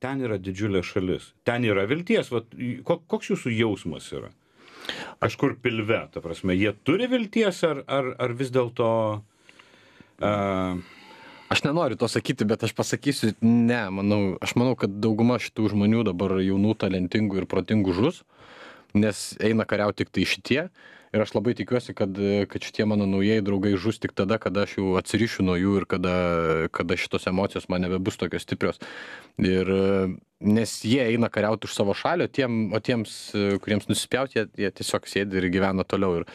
ten yra didžiulė šalis, ten yra vilties, vat, koks jūsų jausmas yra? Kažkur pilve, ta prasme, jie turi vilties ar vis dėlto... Aš nenoriu to sakyti, bet aš pasakysiu, ne, aš manau, kad dauguma šitų žmonių dabar jaunų, talentingų ir protingų žus, nes eina kariauti tik tai šitie. Ir aš labai tikiuosi, kad šitie mano naujieji draugai žus tik tada, kada aš jau atsirišiu nuo jų ir kada šitos emocijos man nebebus tokios stiprios. Ir nes jie eina kariauti už savo šalį, o tiems, kuriems nusispjauti, jie tiesiog sėdi ir gyvena toliau.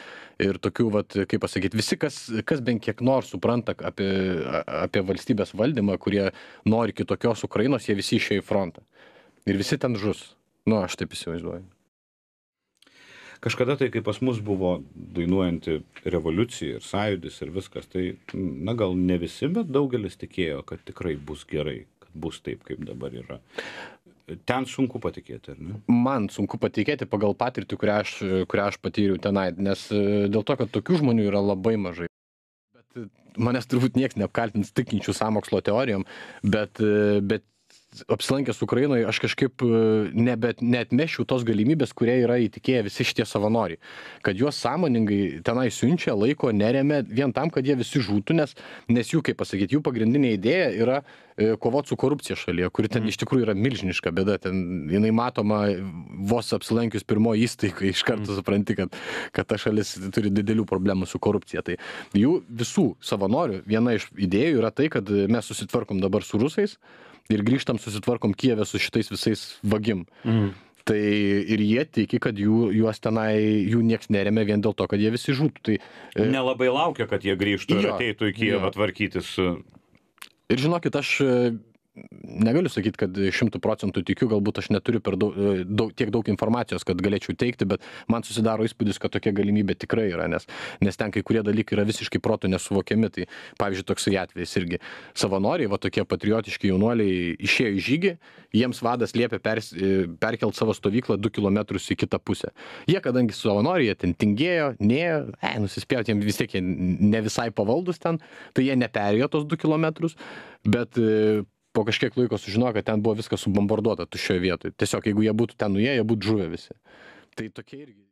Ir tokių, vat, kaip pasakyti, visi, kas bent kiek nors supranta apie valstybės valdymą, kurie nori kitokios Ukrainos, jie visi išėjo į frontą. Ir visi ten žus. Aš taip įsivaizduoju. Kažkada tai, kai pas mus buvo dainuojanti revoliucija ir sąjūdis ir viskas, tai, gal ne visi, bet daugelis tikėjo, kad tikrai bus gerai, kad bus taip, kaip dabar yra. Ten sunku patikėti, ar ne? Man sunku patikėti pagal patirtį, kurią aš patyriau tenai, nes dėl to, kad tokių žmonių yra labai mažai. Bet manęs turbūt nieks neapkaltins tikinčių sąmokslo teorijom, bet apsilankęs Ukrainoje, aš kažkaip neatmešiau tos galimybės, kurie yra įtikėję visi šitie savanoriai. Kad juos sąmoningai tenai siunčia, laiko, neremia, vien tam, kad jie visi žūtų, nes jų, kaip pasakyti, jų pagrindinė idėja yra kovoti su korupcija šalyje, kuri ten iš tikrųjų yra milžiniška bėda. Ten jinai matoma vos apsilankius pirmoji įstaigai, iš karto supranti, kad ta šalis turi didelių problemų su korupcija. Tai jų visų savanorių viena iš idėjų yra tai, kad mes susitvarkom dabar su rusais, ir grįžtam susitvarkom Kijeve su šitais visais vagim. Tai ir jie tiki, kad jų nieks neremia vien dėl to, kad jie visi žūtų. Tai, nelabai laukia, kad jie grįžtų ir ateitų į Kijevą tvarkytis. Ir žinokit, aš negaliu sakyti, kad 100% tikiu, galbūt aš neturiu tiek daug informacijos, kad galėčiau teikti, bet man susidaro įspūdis, kad tokia galimybė tikrai yra, nes ten kai kurie dalykai yra visiškai protu nesuvokiami. Tai, pavyzdžiui, toksai atvejis irgi. Savanoriai, tokie patriotiški jaunuoliai išėjo į žygį, jiems vadas liepė perkelt savo stovyklą 2 kilometrus į kitą pusę. Jie, kadangi savanoriai, jie ten tingėjo, nusispjauti, jiems vis tiek jie ne visai pavaldus ten, tai jie neperėjo tos 2 kilometrus, bet po kažkiek laiko sužinojo, kad ten buvo viskas subombarduota tuščioje vietoje. Tiesiog, jeigu jie būtų ten nuėję, jie būtų žuvę visi. Tai tokie irgi